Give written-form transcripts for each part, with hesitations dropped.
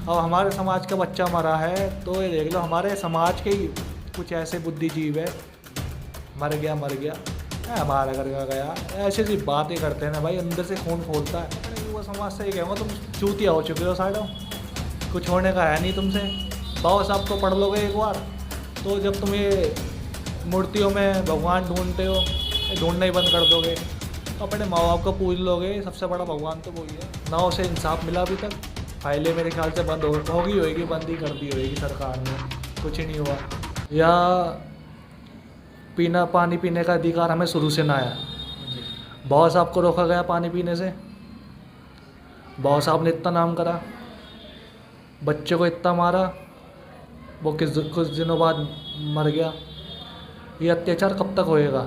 अब हमारे समाज का बच्चा मरा है तो ये देख लो, हमारे समाज के ही कुछ ऐसे बुद्धिजीव है, मर गया मर गया, हमारा घर का गया, ऐसी ऐसी बातें करते हैं ना भाई, अंदर से खून खोलता है। अपने युवा समाज से ये कहूँगा, तुम चूतिया हो चुके हो साइडों, कुछ होने का है नहीं तुमसे। बाबा साहब को पढ़ लोगे एक बार तो जब तुम ये मूर्तियों में भगवान ढूंढते हो, ढूंढना ही बंद कर दोगे। अपने माँ बाप को पूछ लोगे, सबसे बड़ा भगवान तो वही है ना। उसे इंसाफ मिला अभी तक, फाइलें मेरे ख्याल से बंद होगी, बंद ही कर दी होगी सरकार ने, कुछ ही नहीं हुआ। या पानी पीने का अधिकार हमें शुरू से ना आया, बाबा साहब को रोका गया पानी पीने से, बाबा साहब ने इतना नाम करा, बच्चे को इतना मारा, वो कुछ दिनों बाद मर गया। ये अत्याचार कब तक होएगा?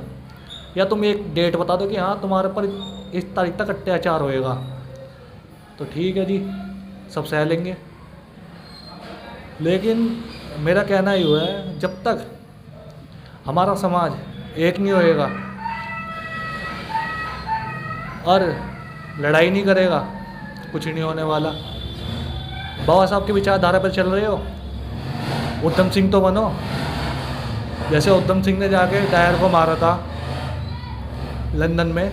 या तुम एक डेट बता दो कि हाँ तुम्हारे पर इस तारीख तक अत्याचार होएगा, तो ठीक है जी, सब सह लेंगे। लेकिन मेरा कहना ही हुआ है, जब तक हमारा समाज एक नहीं होएगा और लड़ाई नहीं करेगा, कुछ नहीं होने वाला। बाबा साहब की विचारधारा पर चल रहे हो, उधम सिंह तो बनो। जैसे उधम सिंह ने जाके टायर को मारा था लंदन में,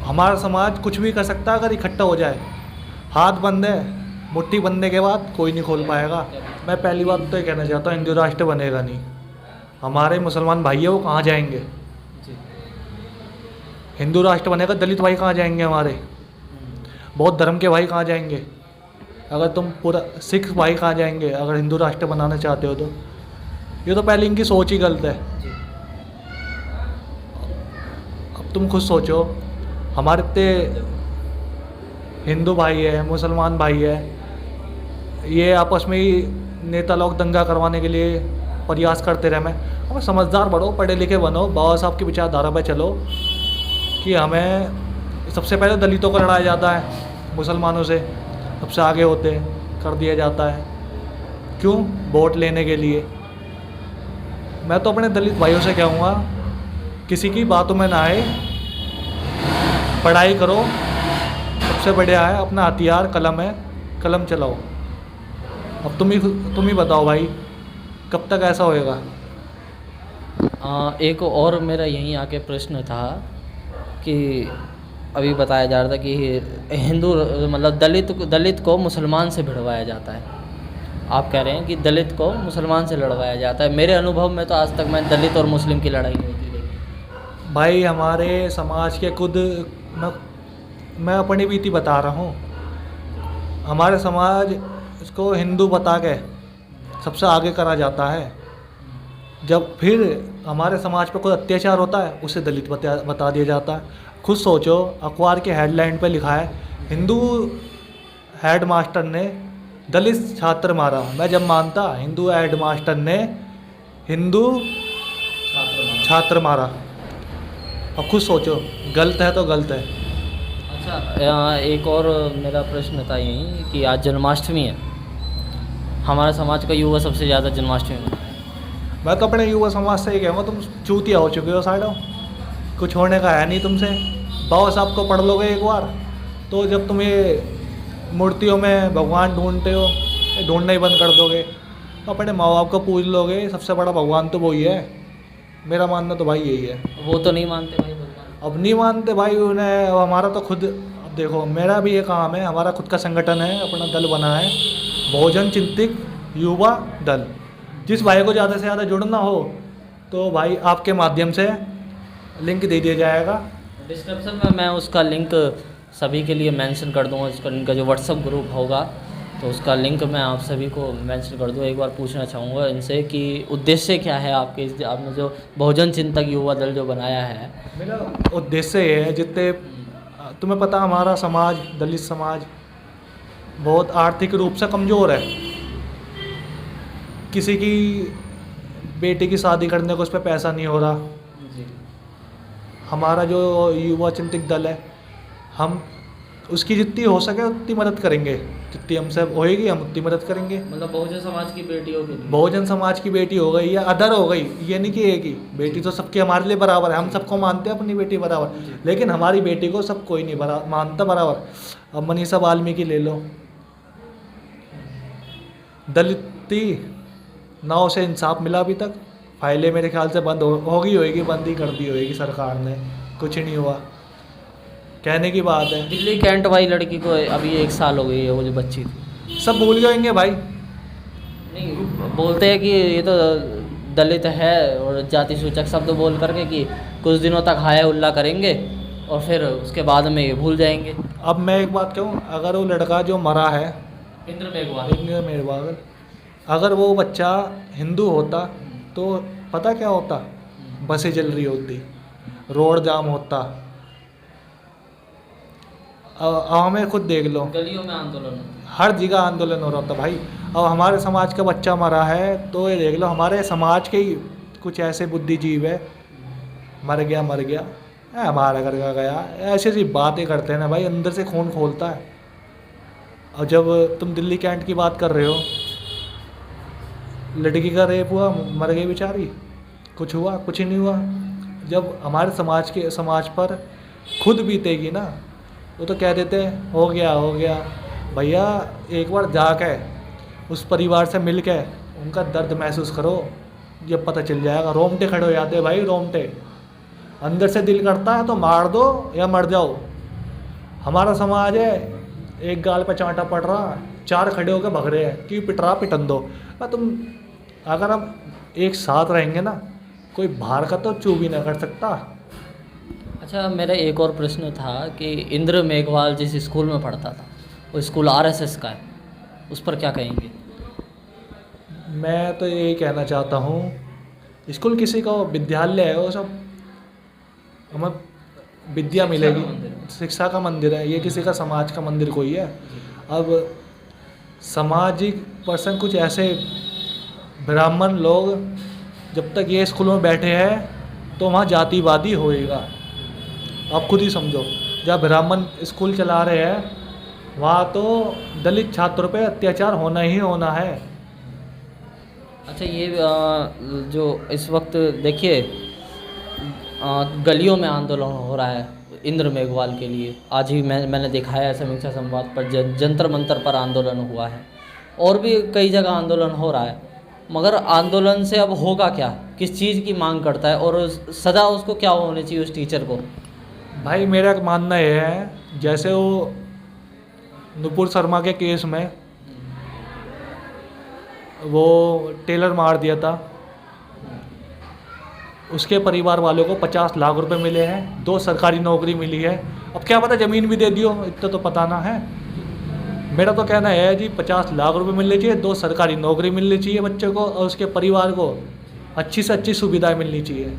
हमारा समाज कुछ भी कर सकता है अगर इकट्ठा हो जाए। हाथ बंद है, मुट्ठी बंधने के बाद कोई नहीं खोल पाएगा। मैं पहली बात तो ये कहना चाहता हूँ, हिंदू राष्ट्र बनेगा नहीं। हमारे मुसलमान भाई है, वो कहाँ जाएंगे? हिंदू राष्ट्र बनेगा, दलित भाई कहाँ जाएंगे? हमारे बौद्ध धर्म के भाई कहाँ जाएंगे? अगर तुम पूरा सिख भाई कहाँ जाएंगे अगर हिंदू राष्ट्र बनाना चाहते हो तो? ये तो पहले इनकी सोच ही गलत है। अब तुम खुद सोचो, हमारे इतने हिंदू भाई है, मुसलमान भाई है, ये आपस में ही नेता लोग दंगा करवाने के लिए प्रयास करते रहे। हमें समझदार बनो, पढ़े लिखे बनो, बाबा साहब की विचारधारा पर चलो कि हमें सबसे पहले दलितों को लड़ाया जाता है, मुसलमानों से सबसे आगे होते कर दिया जाता है। क्यों? वोट लेने के लिए। मैं तो अपने दलित भाइयों से कहूँगा, किसी की बातों में ना आए, पढ़ाई करो, सबसे बढ़िया है अपना हथियार कलम है, कलम चलाओ। अब तुम ही बताओ भाई, कब तक ऐसा होएगा? एक और मेरा यहीं आके प्रश्न था कि अभी बताया जा रहा था कि हिंदू मतलब दलित को मुसलमान से भिड़वाया जाता है। आप कह रहे हैं कि दलित को मुसलमान से लड़वाया जाता है। मेरे अनुभव में तो आज तक मैं दलित और मुस्लिम की लड़ाई नहीं होती देखी भाई। हमारे समाज के खुद मैं अपनी बीती बता रहा हूँ। हमारे समाज इसको हिंदू बता के सबसे आगे करा जाता है। जब फिर हमारे समाज पर कोई अत्याचार होता है, उसे दलित बता दिया जाता है। खुद सोचो, अखबार के हेडलाइन पे लिखा है, हिंदू हेड मास्टर ने दलित छात्र मारा। मैं जब मानता, हिंदू हेड मास्टर ने हिंदू छात्र मारा। अब खुद सोचो, गलत है तो गलत है। अच्छा, एक और मेरा प्रश्न था यही कि आज जन्माष्टमी है, हमारे समाज का युवा सबसे ज़्यादा जन्माष्टमी में। मैं तो अपने युवा समाज से ये कहूँगा, तुम चूतिया हो चुके हो साइडों, कुछ होने का है नहीं तुमसे। बाबा साहब को पढ़ लोगे एक बार तो जब तुम ये मूर्तियों में भगवान ढूंढते हो, ढूंढना ही बंद कर दोगे। अपने माँ बाप को पूछ लोगे, सबसे बड़ा भगवान तो वही है। मेरा मानना तो भाई यही है। वो तो नहीं मानते भाई भगवान। अब नहीं मानते भाई उन्हें। अब हमारा तो खुद, अब देखो मेरा भी ये काम है, हमारा खुद का संगठन है, अपना दल बना है, बहुजन चिंतक युवा दल। जिस भाई को ज़्यादा से ज़्यादा जुड़ना हो तो भाई आपके माध्यम से लिंक दे दिया जाएगा डिस्क्रिप्शन में। मैं उसका लिंक सभी के लिए मेंशन कर दूंगा। इसका इनका जो व्हाट्सअप ग्रुप होगा तो उसका लिंक मैं आप सभी को मेंशन कर दूँ। एक बार पूछना चाहूँगा इनसे कि उद्देश्य क्या है आपके, आपने जो बहुजन चिंतक युवा दल जो बनाया है? मेरा उद्देश्य ये है, जितने तुम्हें पता हमारा समाज, दलित समाज बहुत आर्थिक रूप से कमज़ोर है। किसी की बेटी की शादी करने को उस पर पैसा नहीं हो रहा। हमारा जो युवा चिंतक दल है, हम उसकी जितनी हो सके उतनी मदद करेंगे, जितनी हमसे होएगी हम उतनी मदद करेंगे। मतलब बहुजन समाज की बेटी होगी, बहुजन समाज की बेटी हो गई या अदर हो गई, ये नहीं कि एक ही बेटी, तो सबकी हमारे लिए बराबर है। हम सबको मानते हैं अपनी बेटी बराबर, लेकिन हमारी बेटी को सब कोई नहीं मानता बराबर। अब मनीषा वाल्मीकि ले लो, दलित नाव से इंसाफ मिला अभी तक। फाइलें मेरे ख्याल से बंद होगी होगी, बंद ही कर दी होगी सरकार ने, कुछ नहीं हुआ। कहने की बात है। दिल्ली कैंट वाली लड़की को अभी 1 साल हो गई है, वो जो बच्ची थी। सब भूल जाएंगे भाई। नहीं, बोलते हैं कि ये तो दलित है और जाति सूचक शब्द बोल करके कि कुछ दिनों तक हाय उल्ला करेंगे और फिर उसके बाद में ये भूल जाएंगे। अब मैं एक बात कहूँ, अगर वो लड़का जो मरा है इंद्र मेघवाल, मेघवाल, अगर वो बच्चा हिंदू होता तो पता क्या होता? बसें जल रही होती, रोड जाम होता। हमें खुद देख लो, गलियों में आंदोलन, हर जगह आंदोलन हो रहा था भाई। अब हमारे समाज का बच्चा मरा है तो ये देख लो, हमारे समाज के ही कुछ ऐसे बुद्धिजीव है, मर गया हमारा घर का गया, ऐसी ऐसी बातें करते हैं ना भाई, अंदर से खून खोलता है। और जब तुम दिल्ली कैंट की बात कर रहे हो, लड़की का रेप हुआ, मर गई बेचारी, कुछ हुआ? कुछ ही नहीं हुआ। जब हमारे समाज पर खुद बीतेगी ना, वो तो कह देते हैं हो गया। भैया एक बार जाके उस परिवार से मिल के उनका दर्द महसूस करो, जब पता चल जाएगा। रोंगटे खड़े हो जाते हैं भाई, रोंगटे। अंदर से दिल करता है तो मार दो या मर जाओ। हमारा समाज है, एक गाल पे चांटा पड़ रहा, 4 खड़े होकर भग रहे हैं कि पिट रहा, पिटन दो। तुम अगर हम एक साथ रहेंगे ना, कोई बाहर का तो चू भी ना कर सकता। अच्छा, मेरा एक और प्रश्न था कि इंद्र मेघवाल जिस स्कूल में पढ़ता था, वो स्कूल आरएसएस का है, उस पर क्या कहेंगे? मैं तो यही कहना चाहता हूँ, स्कूल किसी का विद्यालय है, वो सब हमें विद्या मिलेगी, शिक्षा का मंदिर है, ये किसी का समाज का मंदिर कोई है। अब सामाजिक पर्सन कुछ ऐसे ब्राह्मण लोग जब तक ये स्कूल में बैठे हैं तो वहाँ जातिवादी होएगा। आप खुद ही समझो, जब ब्राह्मण स्कूल चला रहे हैं वहाँ तो दलित छात्रों पे अत्याचार होना ही होना है। अच्छा, ये जो इस वक्त देखिए गलियों में आंदोलन हो रहा है इंद्र मेघवाल के लिए, आज ही मैंने देखा है समीक्षा संवाद पर जंतर मंतर पर आंदोलन हुआ है, और भी कई जगह आंदोलन हो रहा है। मगर आंदोलन से अब होगा क्या? किस चीज़ की मांग करता है और सजा उसको क्या होनी चाहिए उस टीचर को? भाई मेरा मानना यह है, जैसे वो नुपुर शर्मा के केस में वो टेलर मार दिया था, उसके परिवार वालों को 50 लाख रुपए मिले हैं, 2 सरकारी नौकरी मिली है। अब क्या पता ज़मीन भी दे दियो, इतना तो पता ना है। मेरा तो कहना है जी 50 लाख रुपए मिलने चाहिए, 2 सरकारी नौकरी मिलनी चाहिए बच्चे को, और उसके परिवार को अच्छी से अच्छी सुविधाएं मिलनी चाहिए।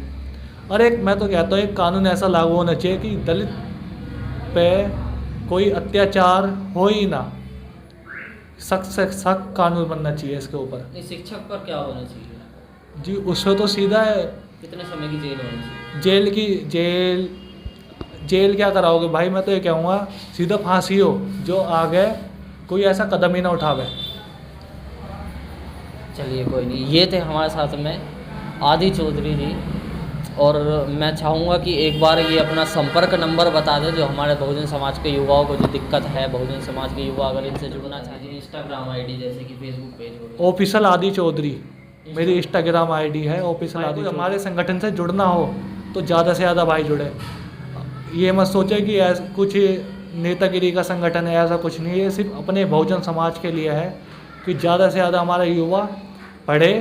और एक मैं तो कहता हूँ एक कानून ऐसा लागू होना चाहिए कि दलित पे कोई अत्याचार हो ही ना, सख्त से सख्त कानून बनना चाहिए इसके ऊपर। शिक्षक पर क्या होना चाहिए जी? उससे तो सीधा है, कितने समय की जेल होनी चाहिए? जेल क्या कराओगे भाई? मैं तो ये कहूँगा सीधा फांसी हो, जो आगे कोई ऐसा कदम ही ना उठावे। चलिए कोई नहीं, ये थे हमारे साथ में आदि चौधरी जी, और मैं चाहूँगा कि एक बार ये अपना संपर्क नंबर बता दें, जो हमारे बहुजन समाज के युवाओं को जो दिक्कत है, बहुजन समाज के युवा अगर इनसे जुड़ना चाहते हैं, इंस्टाग्राम आईडी जैसे कि फेसबुक पेज हो, ऑफिशियल आदि चौधरी मेरी इंस्टाग्राम आईडी है, ऑफिशियल आदि। हमारे संगठन से जुड़ना हो तो ज़्यादा से ज़्यादा भाई जुड़े। ये मत सोचे कि कुछ नेतागिरी का संगठन है, ऐसा कुछ नहीं है। सिर्फ अपने बहुजन समाज के लिए है कि ज़्यादा से ज़्यादा हमारे युवा पढ़े।